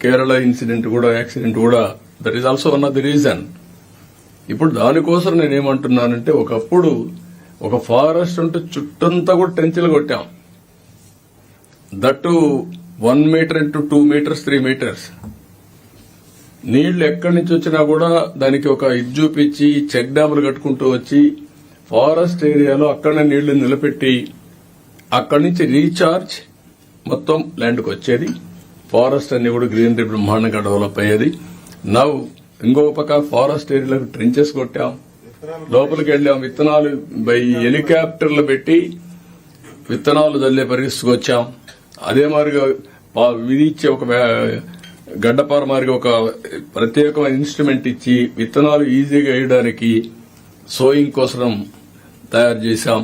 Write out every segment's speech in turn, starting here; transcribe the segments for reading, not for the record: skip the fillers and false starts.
Kerala accident కూడా that is also one of the reason. ఇప్పుడు దానికోసం నేనేమంటున్నానంటే, ఒకప్పుడు ఒక ఫారెస్ట్ ఉంటే చుట్టంతా కూడా ట్రెంచ్లు కొట్టాం. That 1 metre into 2 metres 3 metres. నీళ్లు ఎక్కడి నుంచి వచ్చినా కూడా దానికి ఒక ఇది చూపించి చెక్ డ్యాములు కట్టుకుంటూ వచ్చి ఫారెస్ట్ ఏరియాలో అక్కడనే నీళ్లు నిలబెట్టి అక్కడి నుంచి రీఛార్జ్ మొత్తం ల్యాండ్కి వచ్చేది. ఫారెస్ట్ అన్ని కూడా గ్రీనరీ బ్రహ్మాండంగా డెవలప్ అయ్యేది. నవ్వు ఇంకొక పక్క ఫారెస్ట్ ఏరియాలకు ట్రెంచెస్ కొట్టాం, లోపలికి వెళ్లాం, విత్తనాలు బై హెలికాప్టర్లు పెట్టి విత్తనాలు చల్లే పరిస్థితికి వచ్చాం. అదే మాదిరిగా విధించే ఒక గడ్డపార మాదిరిగా ఒక ప్రత్యేకమైన ఇన్స్ట్రుమెంట్ ఇచ్చి విత్తనాలు ఈజీగా వేయడానికి సోయింగ్ కోసం తయారు చేశాం.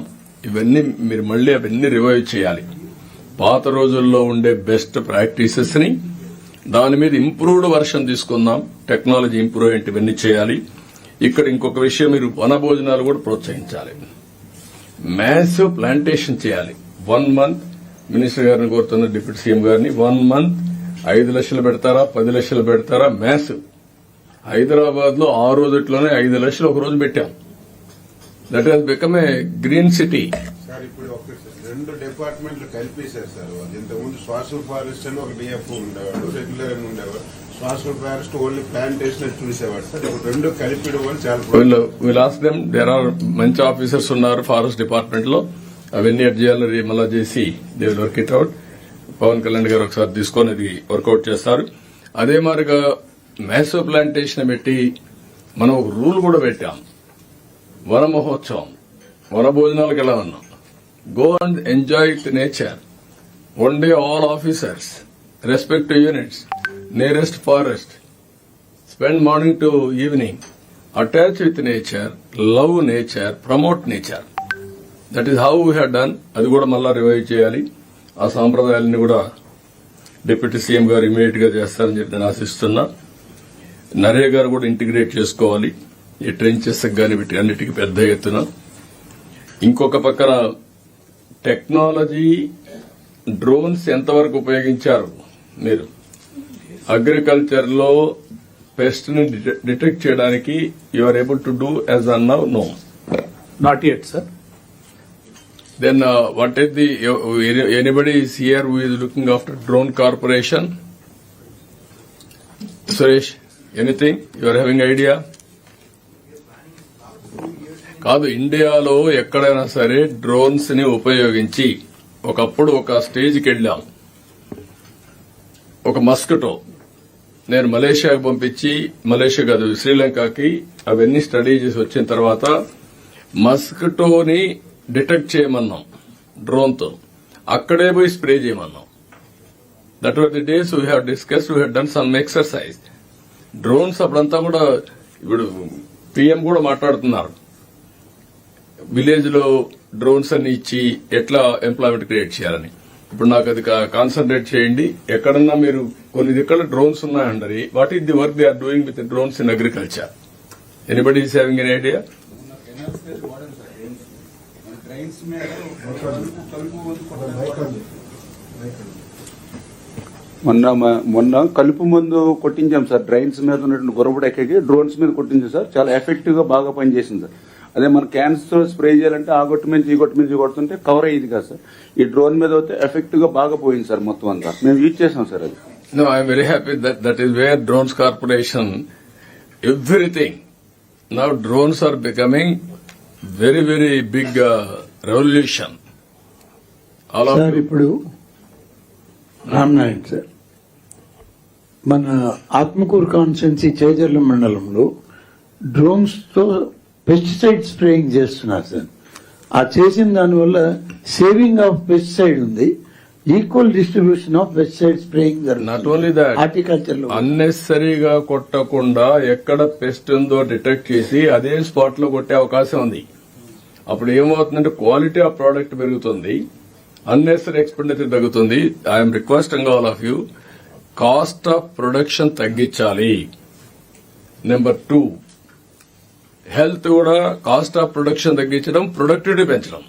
ఇవన్నీ మీరు మళ్లీ అవన్నీ రివైవ్ చేయాలి. పాత రోజుల్లో ఉండే బెస్ట్ ప్రాక్టీసెస్ ని దాని మీద ఇంప్రూవ్డ్ వర్షన్ తీసుకుందాం. టెక్నాలజీ ఇంప్రూవ్ అయ్యేంటి ఇవన్నీ చేయాలి. ఇక్కడ ఇంకొక విషయం, మీరు వన భోజనాలు కూడా ప్రోత్సహించాలి. మ్యాసివ్ ప్లాంటేషన్ చేయాలి. 1 మంత్ మినిస్టర్ గారిని కోరుతున్న, డిప్యూటీ సీఎం గారిని, 1 మంత్ 5 లక్షలు పెడతారా 10 లక్షలు పెడతారా? మ్యాసివ్. హైదరాబాద్ లో ఆ రోజుట్లోనే 5 లక్షలు ఒక రోజు పెట్టాం. That has become a green city. Sir ఇప్పుడు 2 డిపార్ట్మెంట్లు కలిపేశారు సార్. ఇంతకుముందు సోషల్ ఫారెస్ట్ అని ఒక డిఎఫ్ ఉండేవాడు, రెగ్యులర్ అని ఉండేవాడు. సోషల్ ఫారెస్ట్ ఓన్లీ ప్లాంటేషన్ చూసేవాడు సార్. ఇప్పుడు 2 కలిపి చాలా లాస్ట్ టైం దేర్ ఆర్ మంచి ఆఫీసర్స్ ఉన్నారు ఫారెస్ట్ డిపార్ట్మెంట్ లో. అవన్నీ అడ్ చేయాలని మళ్ళా చేసి they will work it out. Pavan Kalyan garu ఒకసారి తీసుకొని అది వర్కౌట్ చేస్తారు. అదే మాదిరిగా మ్యాసివ్ ప్లాంటేషన్ పెట్టి మనం ఒక రూల్ కూడా పెట్టాం. వన మహోత్సవం, వన భోజనాలకు ఎలా ఉన్నాం. Go and enjoy with nature. 1 day all officers, respect units, nearest forest, spend morning to evening, attach with nature, love nature, promote nature. That is how we have done. అది కూడా మళ్ళా రివైవ్ చేయాలి. ఆ సాంప్రదాయాలని కూడా డిప్యూటీ సీఎం గారు immediate గా చేస్తారని చెప్పి నేను ఆశిస్తున్నా. నరేగా కూడా ఇంటిగ్రేట్ చేసుకోవాలి. ఈ ట్రెంచెస్ గాని వీటి అన్నిటికీ పెద్ద ఎత్తున. ఇంకొక పక్కన టెక్నాలజీ, డ్రోన్స్ ఎంతవరకు ఉపయోగించారు మీరు? అగ్రికల్చర్ లో పెస్ట్ ని డిటెక్ట్ చేయడానికి you are able to do as on now? No, not yet sir. Then what is the anybody is here who is looking after drone corporation? Suresh, anything? You are having idea? కాదు, ఇండియాలో ఎక్కడైనా సరే drones ని ఉపయోగించి ఒకప్పుడు ఒక స్టేజ్కి వెళ్ళాం. ఒక మస్కిటో నేను మలేషియాకు పంపించి, మలేషియా కాదు శ్రీలంకకి, అవన్నీ స్టడీ చేసి వచ్చిన తర్వాత మస్కిటోని డిటెక్ట్ చేయమన్నాం డ్రోన్ తో. అక్కడే పోయి స్ప్రే చేయమన్నాం. That were the days we have discuss, we have done some exercise. Drones అప్పుడంతా కూడా, ఇప్పుడు పీఎం కూడా మాట్లాడుతున్నారు, విలేజ్ లో డ్రోన్స్ అన్ని ఇచ్చి ఎట్లా ఎంప్లాయ్మెంట్ క్రియేట్ చేయాలని. ఇప్పుడు నాకు అది కాన్సన్ట్రేట్ చేయండి. ఎక్కడన్నా మీరు కొన్ని దిక్కుల డ్రోన్స్ ఉన్నాయండి. What is the work they are doing with drones in agriculture? Anybody is having an idea? మొన్న కలుపు మందు కొట్టించాం సార్. డ్రైన్స్ మీద ఉన్నటువంటి గొరబడి ఎక్కకి డ్రోన్స్ మీద కొట్టించాం సార్. చాలా ఎఫెక్టివ్ గా బాగా పనిచేసింది సార్. అదే మన క్యాన్స్ తో స్ప్రే చేయాలంటే ఆ గొట్టు నుంచి ఈ గొట్టు నుంచి కొడుతుంటే కవర్ అయ్యేది కాదు సార్. ఈ డ్రోన్ మీద అయితే ఎఫెక్టివ్ గా బాగా పోయింది సార్. మొత్తం అంతా మేము యూజ్ చేసాం సార్. అది No, I am very happy that is where drones corporation, everything. Now drones are becoming very, very big revolution. All of sir, ఇప్పుడు రామ్నాయక్ సార్, మన ఆత్మకూరు కాన్స్టిట్యున్సీ చేజర్ల మండలంలో డ్రోన్స్ తో పెస్టిసైడ్ స్ప్రేయింగ్ చేస్తున్నారు సార్. ఆ చేసిన దానివల్ల సేవింగ్ ఆఫ్ పెస్టిసైడ్ ఉంది, equal distribution of pesticide spraying. Not only that, horticulture లో అన్నెసరీగా కొట్టకుండా ఎక్కడ పెస్ట్ ఉందో డిటెక్ట్ చేసి అదే స్పాట్ లో కొట్టే అవకాశం ఉంది. అప్పుడు ఏమవుతుందంటే క్వాలిటీ ఆఫ్ ప్రోడక్ట్ పెరుగుతుంది, అన్నెసరీ ఎక్స్పెండిచర్ తగ్గుతుంది. I'm requesting all of you, cost of production తగ్గించాలి. నెంబర్ 2, హెల్త్ కూడా కాస్ట్ ఆఫ్ ప్రొడక్షన్ తగ్గించడం, ప్రొడక్టివిటీ పెంచడం.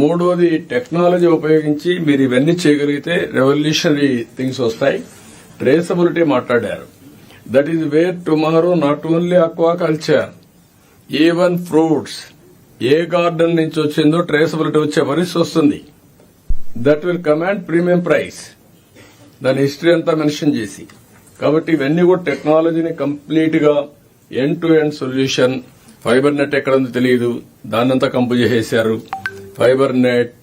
మూడోది టెక్నాలజీ ఉపయోగించి మీరు ఇవన్నీ చేయగలిగితే రెవల్యూషనరీ థింగ్స్ వస్తాయి. ట్రేసబిలిటీ మాట్లాడారు. That is where tomorrow not only aqua culture, even fruits A garden నుంచి వచ్చిందో ట్రేసబిలిటీ వచ్చే పరిస్థితి వస్తుంది. That will command premium price. దాని హిస్టరీ అంతా మెన్షన్ చేసి, కాబట్టి ఇవన్నీ కూడా టెక్నాలజీని కంప్లీట్ గా end to end solution. Fibre net ఎక్కడ ఉందో తెలియదు, దాన్నంతా కంపు చేసేశారు. Fibre net,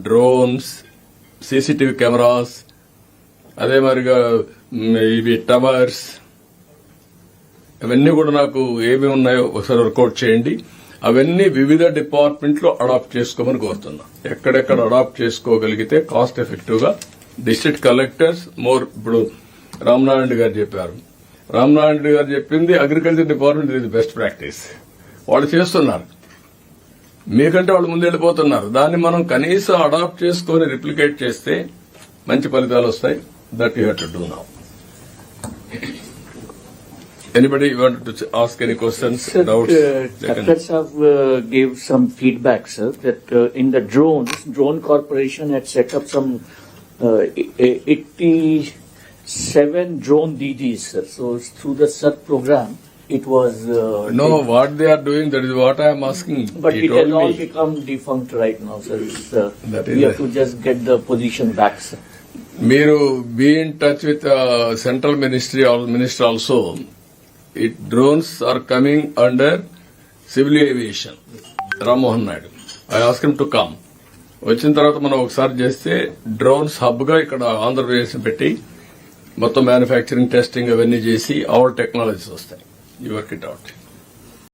drones, CCTV cameras, అదే మరిగా ఇవి టవర్స్, అవన్నీ కూడా నాకు ఏమి ఉన్నాయో ఒకసారి వర్కౌట్ చేయండి. అవన్నీ వివిధ డిపార్ట్మెంట్లో అడాప్ట్ చేసుకోమని కోరుతున్నా. ఎక్కడెక్కడ అడాప్ట్ చేసుకోగలిగితే కాస్ట్ ఎఫెక్టివ్ గా డిస్ట్రిక్ట్ కలెక్టర్స్ మోర్. ఇప్పుడు రామనారాయణ గారు చెప్పారు, రామనారాయణ గారు చెప్పింది అగ్రికల్చర్ డిపార్ట్మెంట్ ఇది బెస్ట్ ప్రాక్టీస్. వాళ్ళు చేస్తున్నారు, మీకంటే వాళ్ళు ముందెళ్ళిపోతున్నారు. దాన్ని మనం కనీసం అడాప్ట్ చేసుకుని రిప్లికేట్ చేస్తే మంచి ఫలితాలు వస్తాయి. That you have to do now. Anybody want to ask any questions, Sir, doubts? Dr. Saab gave some feedback, sir, that in the drones, Drone Corporation had set up some 87 drone DGs, sir. So through the SAT program, it was... No, what they are doing, that is what I am asking. But He it told has all me. become defunct right now, sir. That is we have the- to just get the position back, sir. Meeru be in touch with central ministry or minister also. Drones are coming under civil aviation. Ramohan Naidu. I asked him to come. వచ్చిన తర్వాత మనం ఒకసారి చేస్తే drones hub గా ఇక్కడ ఆంధ్రప్రదేశ్ పెట్టి మొత్తం manufacturing, testing అవన్నీ చేసి ఆల్ టెక్నాలజీస్ వస్తాయి. You work it out.